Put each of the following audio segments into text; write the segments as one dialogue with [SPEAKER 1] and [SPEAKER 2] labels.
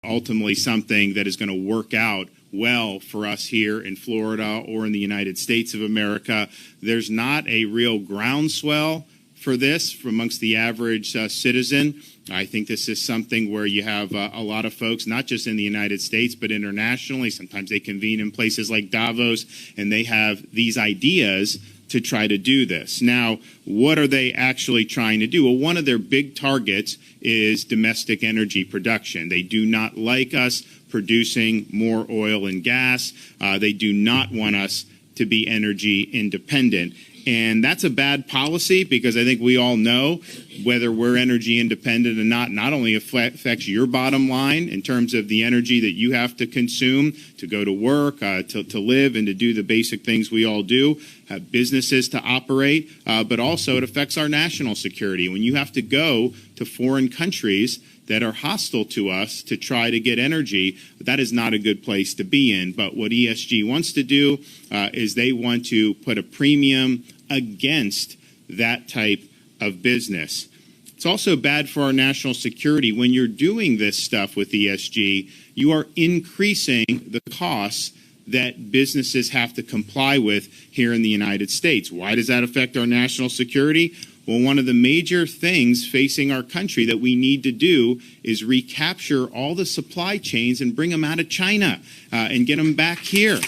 [SPEAKER 1] ultimately something that is going to work out well for us here in Florida or in the United States of America. There's not a real groundswell for this from amongst the average citizen. I think this is something where you have a lot of folks, not just in the United States, but internationally. Sometimes they convene in places like Davos, and they have these ideas to try to do this. Now, what are they actually trying to do? Well, one of their big targets is domestic energy production. They do not like us producing more oil and gas. They do not want us to be energy independent. And that's a bad policy because I think we all know whether we're energy independent or not only affects your bottom line in terms of the energy that you have to consume to go to work, to live, and to do the basic things we all do, have businesses to operate, but also it affects our national security. When you have to go to foreign countries that are hostile to us to try to get energy, that is not a good place to be in. But what ESG wants to do is they want to put a premium against that type of business. It's also bad for our national security. When you're doing this stuff with ESG, you are increasing the costs that businesses have to comply with here in the United States. Why does that affect our national security? Well, one of the major things facing our country that we need to do is recapture all the supply chains and bring them out of China and get them back here.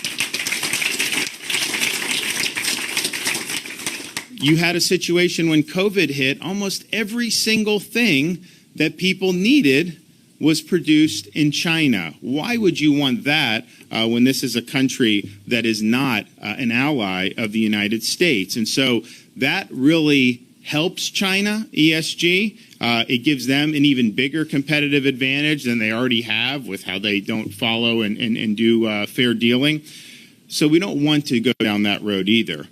[SPEAKER 1] You had a situation when COVID hit, almost every single thing that people needed was produced in China. Why would you want that when this is a country that is not an ally of the United States? And so that really helps China, ESG. It gives them an even bigger competitive advantage than they already have with how they don't follow and do fair dealing. So we don't want to go down that road either.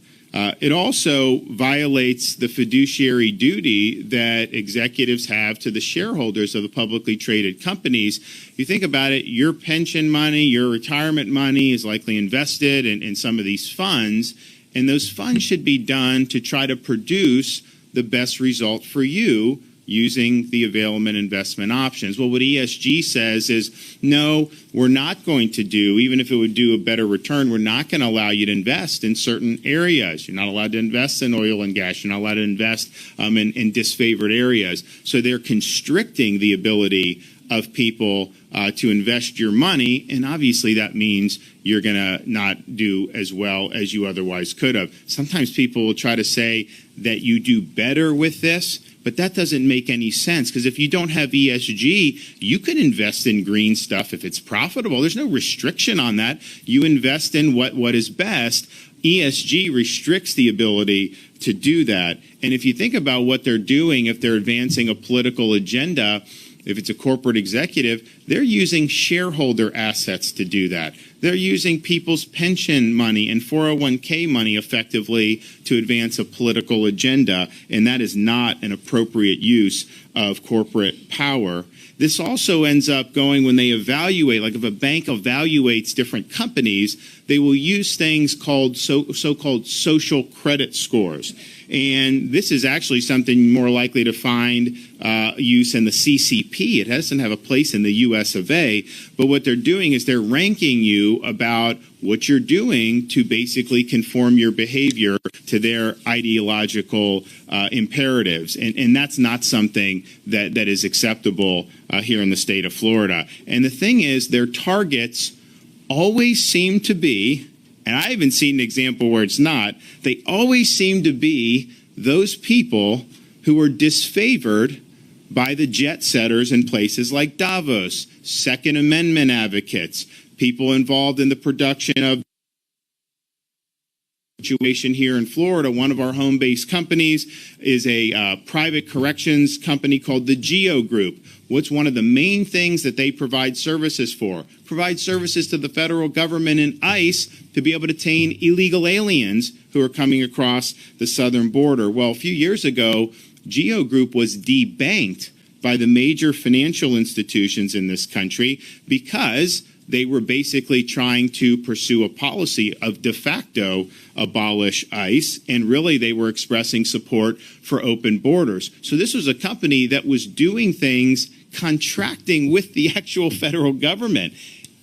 [SPEAKER 1] It also violates the fiduciary duty that executives have to the shareholders of the publicly traded companies. If you think about it, your pension money, your retirement money is likely invested in some of these funds, and those funds should be done to try to produce the best result for you using the available investment options. Well, what ESG says is, no, we're not going to do, even if it would do a better return, we're not going to allow you to invest in certain areas. You're not allowed to invest in oil and gas. You're not allowed to invest in disfavored areas. So they're constricting the ability of people to invest your money, and obviously that means you're going to not do as well as you otherwise could have. Sometimes people will try to say that you do better with this, but that doesn't make any sense, because if you don't have ESG, you can invest in green stuff if it's profitable. There's no restriction on that. You invest in what is best. ESG restricts the ability to do that. And if you think about what they're doing, if they're advancing a political agenda, if it's a corporate executive, they're using shareholder assets to do that. They're using people's pension money and 401k money effectively to advance a political agenda, and that is not an appropriate use of corporate power. This also ends up going when they evaluate, like if a bank evaluates different companies, they will use things called so-called social credit scores. And this is actually something more likely to find use in the CCP. It doesn't have a place in the US of A, but what they're doing is they're ranking you about what you're doing to basically conform your behavior to their ideological imperatives. And that's not something that is acceptable here in the state of Florida. And the thing is, their targets always seem to be, and I haven't seen an example where it's not, they always seem to be those people who are disfavored by the jet setters in places like Davos, Second Amendment advocates, people involved in the production of situation here in Florida. One of our home-based companies is a private corrections company called the GEO Group. What's one of the main things that they provide services for? Provide services to the federal government and ICE to be able to detain illegal aliens who are coming across the southern border. Well, a few years ago, GEO Group was debanked by the major financial institutions in this country because they were basically trying to pursue a policy of de facto abolish ICE, and really they were expressing support for open borders. So this was a company that was doing things contracting with the actual federal government.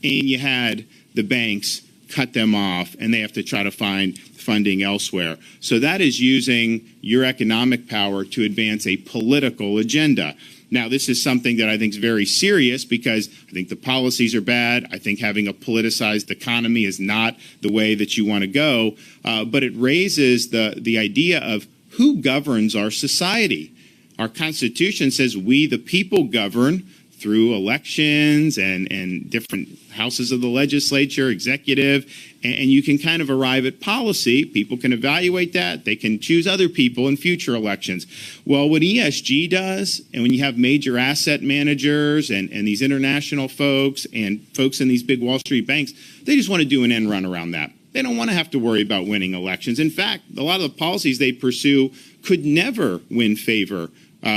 [SPEAKER 1] And you had the banks cut them off, and they have to try to find funding elsewhere. So that is using your economic power to advance a political agenda. Now, this is something that I think is very serious because I think the policies are bad. I think having a politicized economy is not the way that you want to go. But it raises the idea of who governs our society. Our Constitution says we, the people, govern through elections and different houses of the legislature, executive, and you can kind of arrive at policy. People can evaluate that. They can choose other people in future elections. Well, what ESG does, and when you have major asset managers and these international folks and folks in these big Wall Street banks, they just want to do an end run around that. They don't want to have to worry about winning elections. In fact, a lot of the policies they pursue could never win favor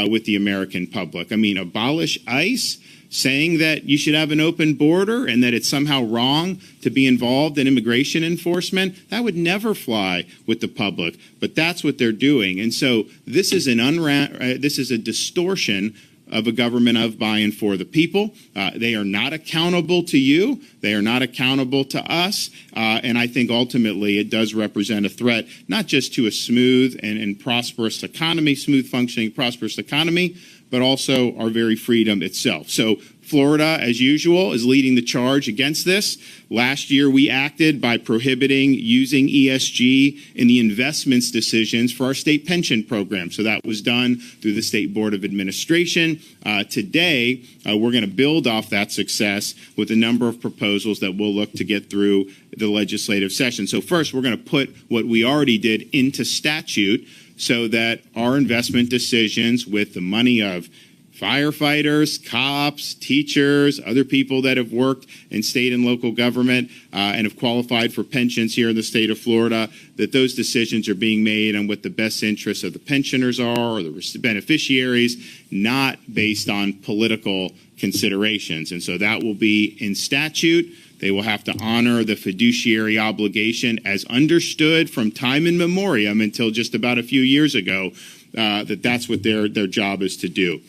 [SPEAKER 1] with the American public. I mean, abolish ICE, saying that you should have an open border and that it's somehow wrong to be involved in immigration enforcement, that would never fly with the public. But that's what they're doing. And so this is this is a distortion of a government of, by, and for the people. They are not accountable to you. They are not accountable to us. And I think ultimately it does represent a threat, not just to a smooth and prosperous economy, smooth functioning, prosperous economy, but also our very freedom itself. So Florida, as usual, is leading the charge against this. Last year, we acted by prohibiting using ESG in the investments decisions for our state pension program. So that was done through the State Board of Administration. Today, we're going to build off that success with a number of proposals that we'll look to get through the legislative session. So first, we're going to put what we already did into statute so that our investment decisions with the money of firefighters, cops, teachers, other people that have worked in state and local government and have qualified for pensions here in the state of Florida, that those decisions are being made on what the best interests of the pensioners are or the beneficiaries, not based on political considerations. And so that will be in statute. They will have to honor the fiduciary obligation as understood from time immemorial until just about a few years ago, that's what their job is to do.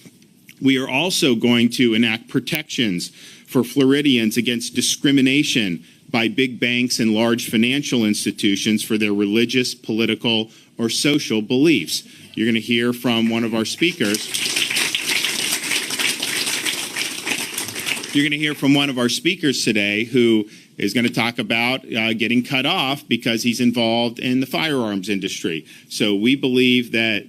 [SPEAKER 1] We are also going to enact protections for Floridians against discrimination by big banks and large financial institutions for their religious, political, or social beliefs. You're going to hear from one of our speakers. You're going to hear from one of our speakers today who is going to talk about getting cut off because he's involved in the firearms industry. So we believe that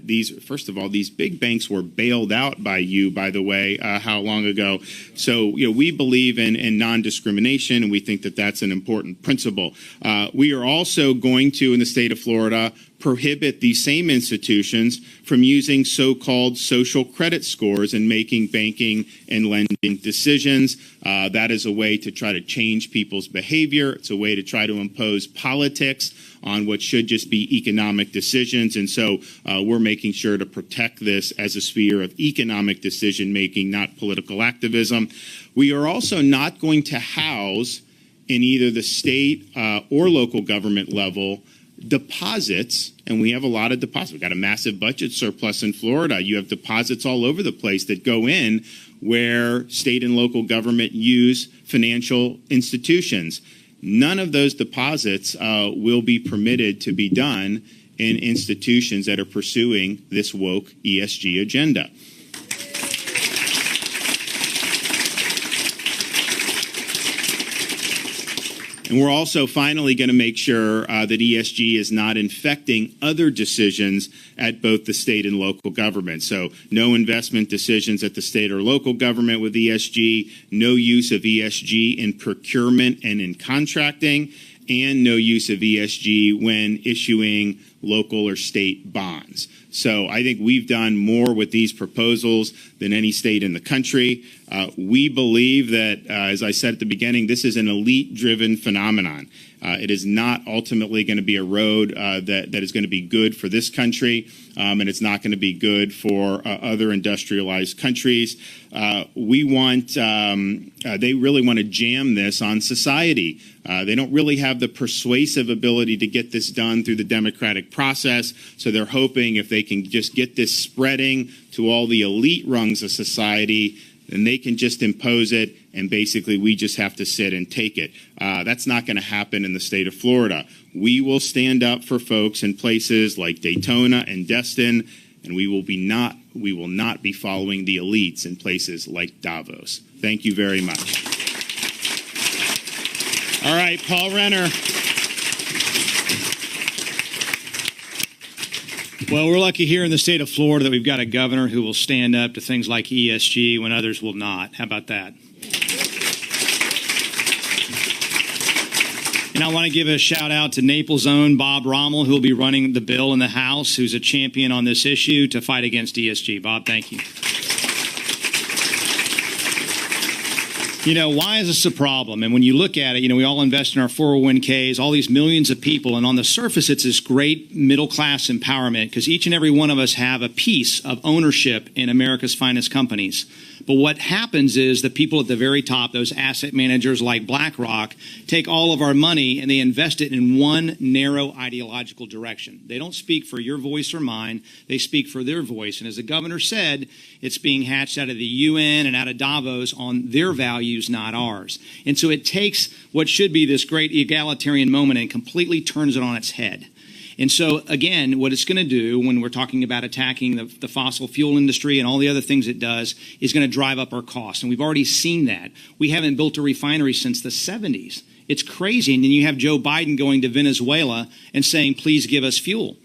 [SPEAKER 1] first of all, these big banks were bailed out by you, by the way, how long ago? So, we believe in non-discrimination, and we think that that's an important principle. We are also going to, in the state of Florida, prohibit these same institutions from using so-called social credit scores in making banking and lending decisions. That is a way to try to change people's behavior. It's a way to try to impose politics on what should just be economic decisions. And so we're making sure to protect this as a sphere of economic decision-making, not political activism. We are also not going to house in either the state or local government level deposits, and we have a lot of deposits. We've got a massive budget surplus in Florida. You have deposits all over the place that go in where state and local government use financial institutions. None of those deposits will be permitted to be done in institutions that are pursuing this woke ESG agenda. And we're also finally going to make sure that ESG is not infecting other decisions at both the state and local government. So no investment decisions at the state or local government with ESG, no use of ESG in procurement and in contracting, and no use of ESG when issuing local or state bonds. So I think we've done more with these proposals than any state in the country. We believe that, as I said at the beginning, this is an elite-driven phenomenon. It is not ultimately going to be a road that is going to be good for this country, and it's not going to be good for other industrialized countries. They really want to jam this on society. They don't really have the persuasive ability to get this done through the democratic process, so they're hoping if they can just get this spreading to all the elite rungs of society, then they can just impose it, and basically we just have to sit and take it. That's not going to happen in the state of Florida. We will stand up for folks in places like Daytona and Destin, and we will not be following the elites in places like Davos. Thank you very much. All right, Paul Renner.
[SPEAKER 2] Well, we're lucky here in the state of Florida that we've got a governor who will stand up to things like ESG when others will not. How about that? And I want to give a shout out to Naples' own Bob Rommel, who will be running the bill in the House, who's a champion on this issue to fight against ESG. Bob, thank you. You know, why is this a problem? And when you look at it, you know, we all invest in our 401ks, all these millions of people, and on the surface, it's this great middle-class empowerment because each and every one of us have a piece of ownership in America's finest companies. But what happens is the people at the very top, those asset managers like BlackRock, take all of our money and they invest it in one narrow ideological direction. They don't speak for your voice or mine. They speak for their voice. And as the governor said, it's being hatched out of the UN and out of Davos on their values, not ours. And so it takes what should be this great egalitarian moment and completely turns it on its head. And so, again, what it's going to do when we're talking about attacking the fossil fuel industry and all the other things it does is going to drive up our costs. And we've already seen that. We haven't built a refinery since the 70s. It's crazy. And then you have Joe Biden going to Venezuela and saying, please give us fuel.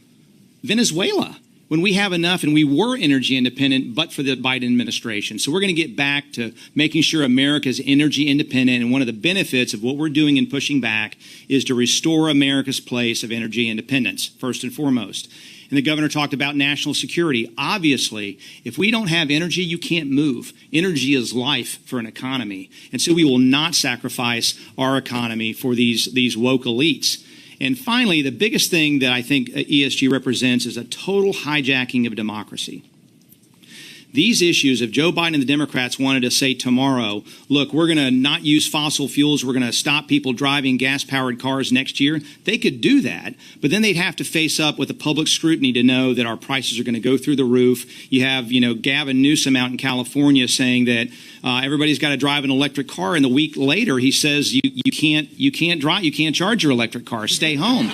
[SPEAKER 2] Venezuela, when we have enough and we were energy independent, but for the Biden administration. So we're going to get back to making sure America is energy independent. And one of the benefits of what we're doing in pushing back is to restore America's place of energy independence, first and foremost. And the governor talked about national security. Obviously, if we don't have energy, you can't move. Energy is life for an economy. And so we will not sacrifice our economy for these woke elites. And finally, the biggest thing that I think ESG represents is a total hijacking of democracy. These issues, if Joe Biden and the Democrats wanted to say tomorrow, look, we're going to not use fossil fuels, we're going to stop people driving gas-powered cars next year, they could do that, but then they'd have to face up with the public scrutiny to know that our prices are going to go through the roof. You have, Gavin Newsom out in California saying that everybody's got to drive an electric car, and the week later he says you can't drive, you can't charge your electric car, stay home.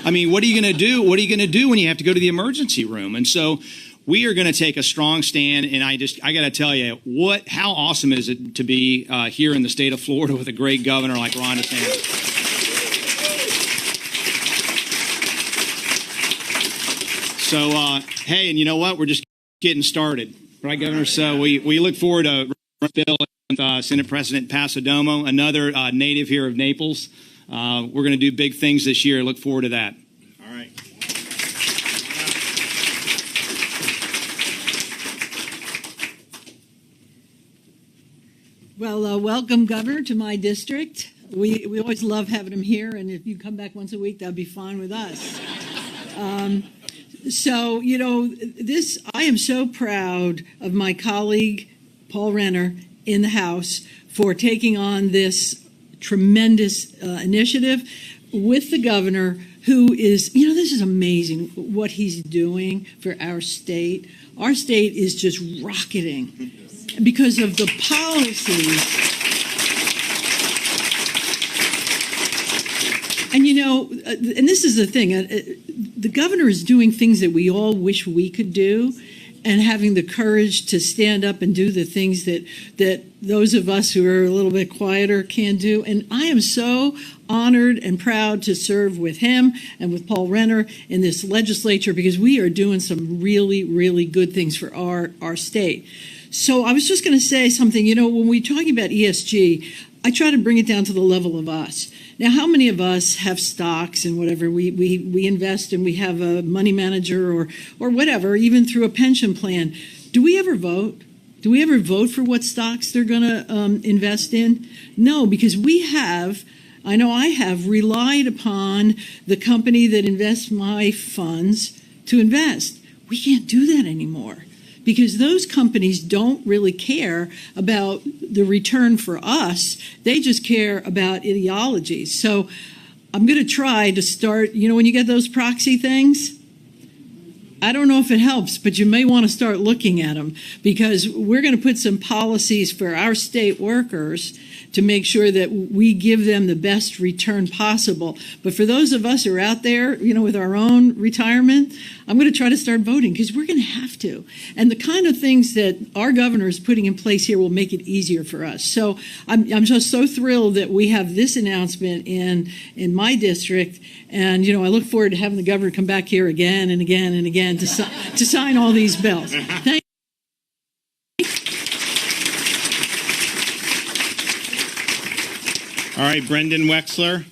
[SPEAKER 2] I mean, what are you going to do? What are you going to do when you have to go to the emergency room? And so we are going to take a strong stand, and I got to tell you, how awesome is it to be here in the state of Florida with a great governor like Ron DeSantis. So, hey, and you know what? We're just getting started, right, Governor? So we look forward to Bill and Senate President Pasadomo, another native here of Naples. We're going to do big things this year. Look forward to that.
[SPEAKER 1] All right.
[SPEAKER 3] Well, welcome, Governor, to my district. We always love having him here, and if you come back once a week, that'd be fine with us. So, I am so proud of my colleague, Paul Renner, in the House for taking on this tremendous initiative with the governor, who is, this is amazing what he's doing for our state. Our state is just rocketing because of the policies. And and this is the thing, the governor is doing things that we all wish we could do, and having the courage to stand up and do the things that those of us who are a little bit quieter can do. And I am so honored and proud to serve with him and with Paul Renner in this legislature, because we are doing some really, really good things for our state. So I was just going to say something, when we're talking about ESG, I try to bring it down to the level of us. Now, how many of us have stocks and whatever? We invest and we have a money manager or whatever, even through a pension plan. Do we ever vote? Do we ever vote for what stocks they're going to invest in? No, because I know I have relied upon the company that invests my funds to invest. We can't do that anymore, because those companies don't really care about the return for us. They just care about ideologies. So I'm going to try to start, when you get those proxy things, I don't know if it helps, but you may want to start looking at them, because we're going to put some policies for our state workers to make sure that we give them the best return possible. But for those of us who are out there, with our own retirement, I'm going to try to start voting, because we're going to have to. And the kind of things that our governor is putting in place here will make it easier for us. So I'm just so thrilled that we have this announcement in my district. And, I look forward to having the governor come back here again and again and again to sign all these bills. Thank
[SPEAKER 1] All right, Brendan Wexler.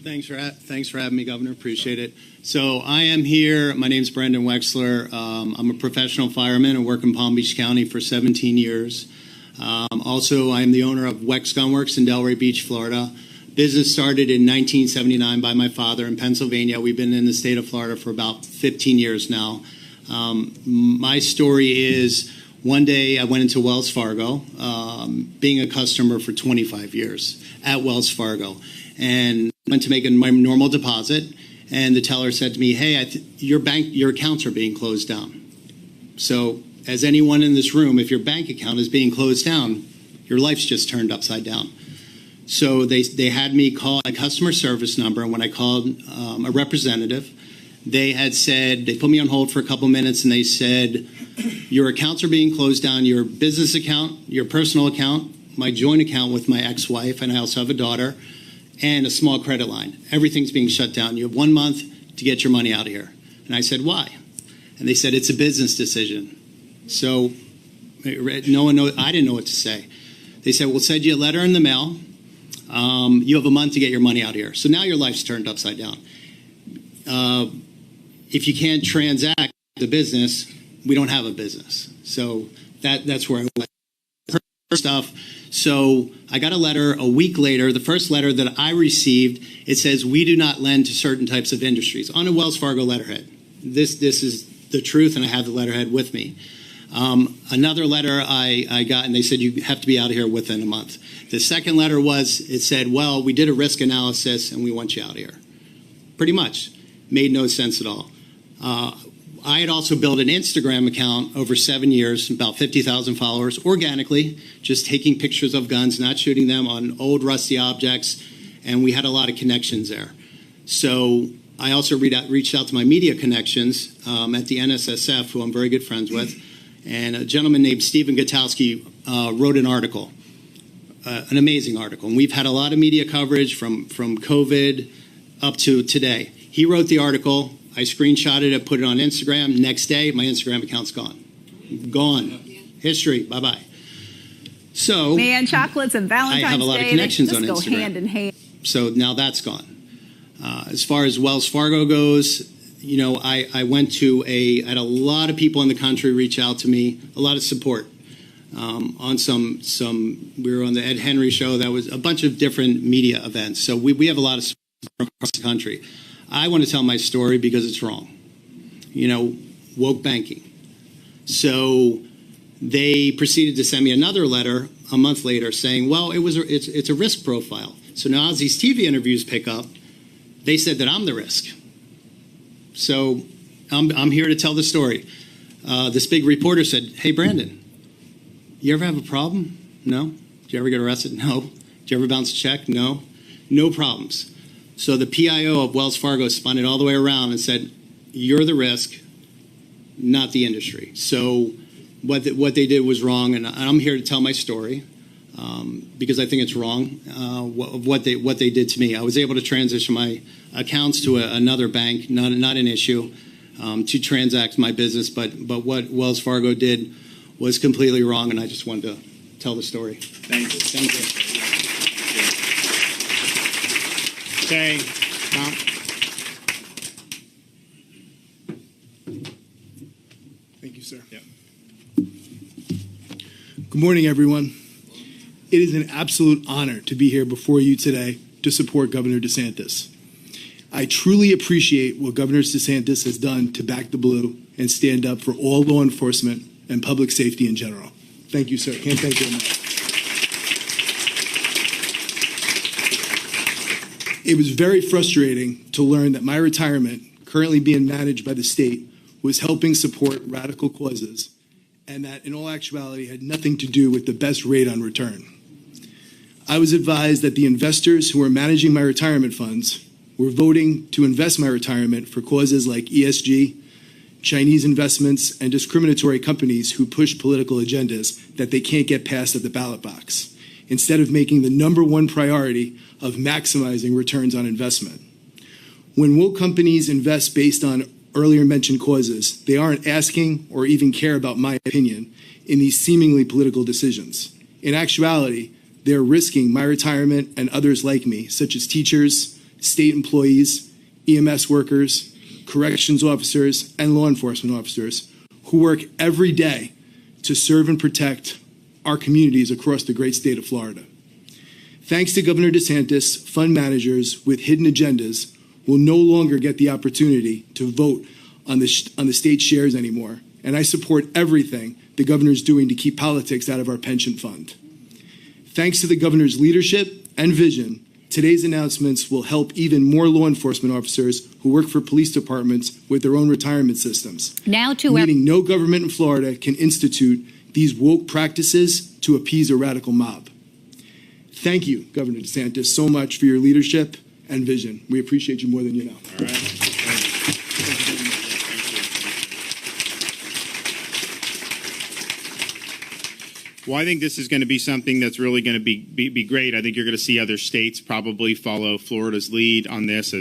[SPEAKER 4] Thanks for having me, Governor. Appreciate it. So I am here. My name's Brendan Wexler. I'm a professional fireman. I work in Palm Beach County for 17 years. Also, I'm the owner of Wex Gunworks in Delray Beach, Florida. Business started in 1979 by my father in Pennsylvania. We've been in the state of Florida for about 15 years now. My story is, one day I went into Wells Fargo, being a customer for 25 years at Wells Fargo, and went to make my normal deposit, and the teller said to me, "Hey, your accounts are being closed down." So, as anyone in this room, if your bank account is being closed down, your life's just turned upside down. So they had me call a customer service number, and when I called a representative, they had said, they put me on hold for a couple minutes, and they said, "Your accounts are being closed down, your business account, your personal account, my joint account with my ex-wife, and I also have a daughter, and a small credit line. Everything's being shut down. You have 1 month to get your money out of here." And I said, "Why?" And they said, "It's a business decision." So no one knows. I didn't know what to say. They said, "We'll send you a letter in the mail. You have a month to get your money out of here." So now your life's turned upside down. If you can't transact the business, we don't have a business. So that's where I went. Stuff. So I got a letter a week later. The first letter that I received, it says, "We do not lend to certain types of industries," on a Wells Fargo letterhead. This is the truth, and I have the letterhead with me. Another letter I got, and they said, "You have to be out of here within a month." The second letter it said, "Well, we did a risk analysis, and we want you out of here." Pretty much. Made no sense at all. I had also built an Instagram account over 7 years, about 50,000 followers, organically, just taking pictures of guns, not shooting them on old rusty objects, and we had a lot of connections there. So I also reached out to my media connections at the NSSF, who I'm very good friends with, and a gentleman named Stephen Gutowski wrote an article, an amazing article, and we've had a lot of media coverage from COVID up to today. He wrote the article. I screenshotted it, put it on Instagram. Next day, my Instagram account's gone. Gone. History. Bye-bye. So
[SPEAKER 5] Man, chocolates and Valentine's Day.
[SPEAKER 4] I have a lot of connections on
[SPEAKER 5] just
[SPEAKER 4] Instagram.
[SPEAKER 5] go hand in hand.
[SPEAKER 4] So now that's gone. As far as Wells Fargo goes, I went to I had a lot of people in the country reach out to me, a lot of support. On we were on the Ed Henry show. That was a bunch of different media events. So we have a lot of support across the country. I want to tell my story because it's wrong. Woke banking. So they proceeded to send me another letter a month later saying, "Well, it's a risk profile." So now as these TV interviews pick up, they said that I'm the risk. So I'm here to tell the story. This big reporter said, "Hey, Brandon, you ever have a problem? No. Did you ever get arrested? No. Did you ever bounce a check? No. No problems." So the PIO of Wells Fargo spun it all the way around and said, "You're the risk, not the industry." So what they did was wrong, and I'm here to tell my story because I think it's wrong what they did to me. I was able to transition my accounts to another bank, not an issue, to transact my business. But what Wells Fargo did was completely wrong, and I just wanted to tell the story.
[SPEAKER 1] Thank you. Thank you. Okay, Tom.
[SPEAKER 6] Thank you, sir.
[SPEAKER 1] Yep.
[SPEAKER 6] Good morning, everyone. It is an absolute honor to be here before you today to support Governor DeSantis. I truly appreciate what Governor DeSantis has done to back the blue and stand up for all law enforcement and public safety in general. Thank you, sir. Can't thank you enough. It was very frustrating to learn that my retirement, currently being managed by the state, was helping support radical causes, and that in all actuality had nothing to do with the best rate on return. I was advised that the investors who were managing my retirement funds were voting to invest my retirement for causes like ESG, Chinese investments, and discriminatory companies who push political agendas that they can't get past at the ballot box, instead of making the #1 priority of maximizing returns on investment. When woke companies invest based on earlier mentioned causes, they aren't asking or even care about my opinion in these seemingly political decisions. In actuality, they're risking my retirement and others like me, such as teachers, state employees, EMS workers, corrections officers, and law enforcement officers who work every day to serve and protect our communities across the great state of Florida. Thanks to Governor DeSantis, fund managers with hidden agendas will no longer get the opportunity to vote on the state shares anymore, and I support everything the governor is doing to keep politics out of our pension fund. Thanks to the governor's leadership and vision, today's announcements will help even more law enforcement officers who work for police departments with their own retirement systems. Meaning no government in Florida can institute these woke practices to appease a radical mob. Thank you, Governor DeSantis, so much for your leadership and vision. We appreciate you more than you know.
[SPEAKER 1] All right. Well, I think this is going to be something that's really going to be great. I think you're going to see other states probably follow Florida's lead on this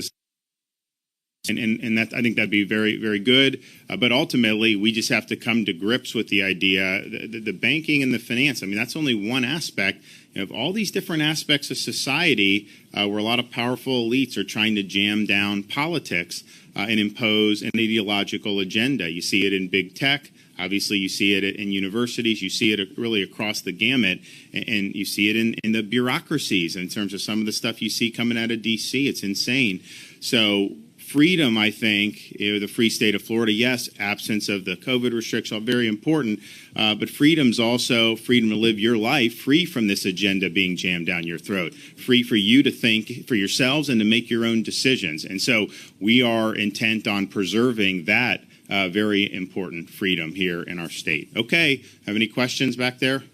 [SPEAKER 1] and that, I think that'd be very, very good. But ultimately, we just have to come to grips with the idea, the banking and the finance. I mean, that's only one aspect of all these different aspects of society where a lot of powerful elites are trying to jam down politics and impose an ideological agenda. You see it in big tech. Obviously, you see it in universities. You see it really across the gamut, and you see it in the bureaucracies in terms of some of the stuff you see coming out of D.C. It's insane. So freedom, I think, the free state of Florida, yes, absence of the COVID restrictions are very important, but freedom's also freedom to live your life free from this agenda being jammed down your throat, free for you to think for yourselves and to make your own decisions. And so we are intent on preserving that very important freedom here in our state. Okay, have any questions back there?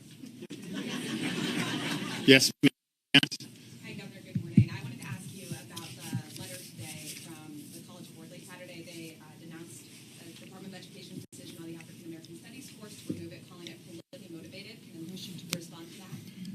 [SPEAKER 1] Yes.
[SPEAKER 5] Hi, Governor. Good morning. I wanted to ask you about the letter today from the College Board. Late Saturday, they denounced the Department of Education's decision on the African American Studies course to remove it, calling it politically motivated. And who should respond to that?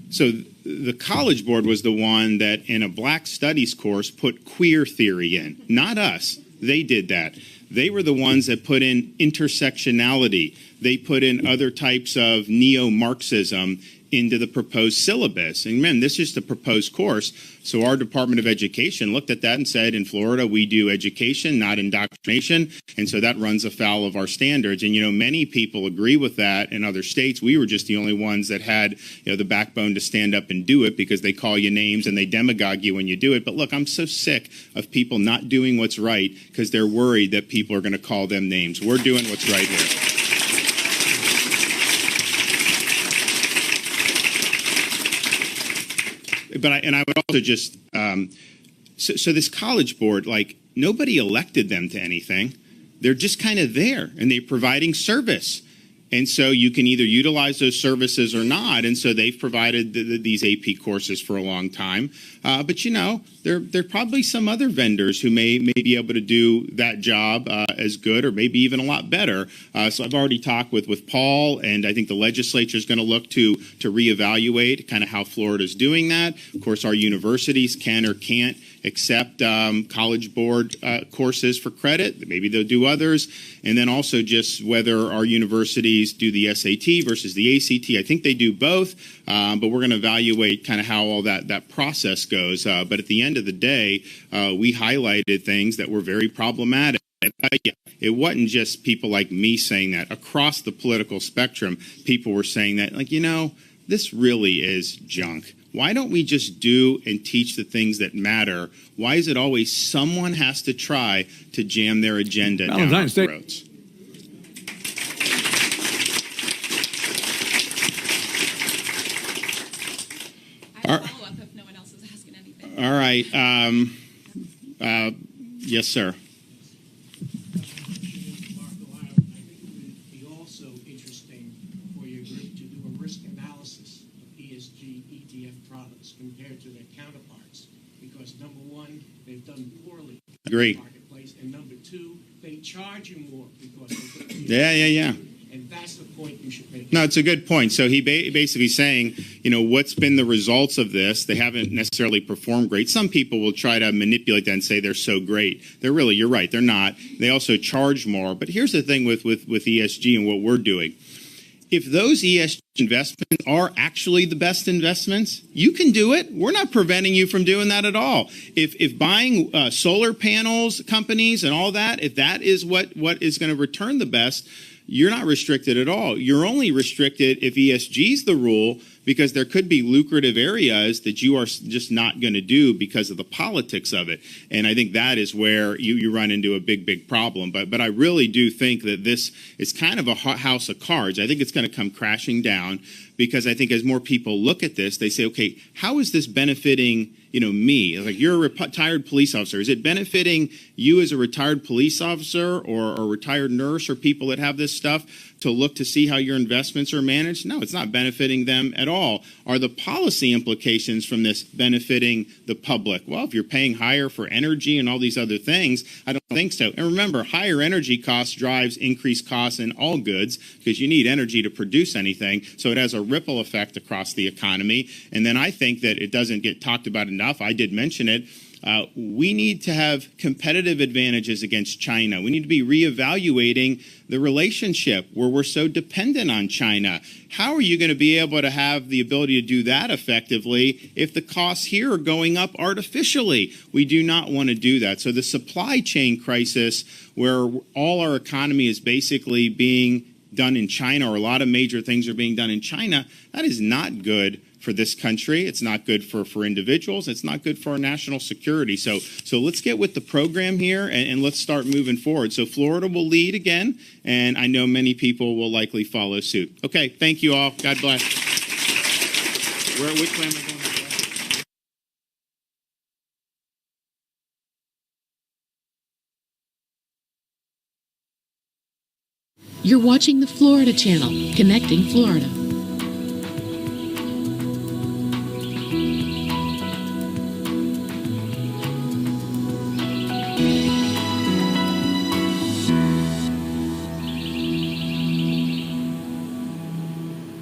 [SPEAKER 1] So the College Board was the one that in a Black Studies course put queer theory in, not us. They did that. They were the ones that put in intersectionality. They put in other types of neo-Marxism into the proposed syllabus. And man, this is the proposed course. So our Department of Education looked at that and said, in Florida, we do education, not indoctrination. And so that runs afoul of our standards. And, you know, many people agree with that in other states. We were just the only ones that had, you know, the backbone to stand up and do it because they call you names and they demagogue you when you do it. But look, I'm so sick of people not doing what's right because they're worried that people are going to call them names. We're doing what's right here. But I would also just, so this College Board, like, nobody elected them to anything. They're just kind of there, and they're providing service. And so you can either utilize those services or not. And so they've provided these AP courses for a long time. But, you know, there are probably some other vendors who may be able to do that job as good or maybe even a lot better. So I've already talked with Paul, and I think the legislature is going to look to reevaluate kind of how Florida's doing that. Of course, our universities can or can't accept College Board courses for credit. Maybe they'll do others. And then also just whether our universities do the SAT versus the ACT. I think they do both, but we're going to evaluate kind of how all that process goes. But at the end of the day, we highlighted things that were very problematic. It wasn't just people like me saying that. Across the political spectrum, people were saying that, like, you know, this really is junk. Why don't we just do and teach the things that matter? Why is it always someone has to try to jam their agenda down our throats?
[SPEAKER 5] I have a follow-up if no one else is asking anything.
[SPEAKER 1] All right. Yes, sir.
[SPEAKER 7] I think it would be also interesting for your group to do a risk analysis of ESG ETF products compared to their counterparts. Because number one, they've done poorly
[SPEAKER 1] Agree.
[SPEAKER 7] in the marketplace, and number two, they charge you more because they put
[SPEAKER 1] Yeah.
[SPEAKER 7] And that's the point you should make.
[SPEAKER 1] No, it's a good point. So he basically saying, what's been the results of this? They haven't necessarily performed great. Some people will try to manipulate that and say they're so great. You're right, they're not. They also charge more. But here's the thing with ESG and what we're doing. If those ESG investments are actually the best investments, you can do it. We're not preventing you from doing that at all. If buying solar panels companies and all that, if that is what is going to return the best, you're not restricted at all. You're only restricted if ESG is the rule, because there could be lucrative areas that you are just not going to do because of the politics of it. And I think that is where you run into a big problem. But I really do think that this is kind of a house of cards. I think it's going to come crashing down, because I think as more people look at this, they say, okay, how is this benefiting me? Like, you're a retired police officer. Is it benefiting you as a retired police officer or a retired nurse or people that have this stuff to look to see how your investments are managed? No, it's not benefiting them at all. Are the policy implications from this benefiting the public? Well, if you're paying higher for energy and all these other things, I don't think so. And remember, higher energy costs drives increased costs in all goods, because you need energy to produce anything. So it has a ripple effect across the economy. And then I think that it doesn't get talked about enough. I did mention it. We need to have competitive advantages against China. We need to be reevaluating the relationship where we're so dependent on China. How are you going to be able to have the ability to do that effectively if the costs here are going up artificially? We do not want to do that. So the supply chain crisis, where all our economy is basically being done in China, or a lot of major things are being done in China, that is not good for this country. It's not good for individuals. It's not good for our national security. So let's get with the program here, and let's start moving forward. So Florida will lead again, and I know many people will likely follow suit. Okay, thank you all. God bless. Which way am I going?
[SPEAKER 8] You're watching the Florida Channel, connecting Florida.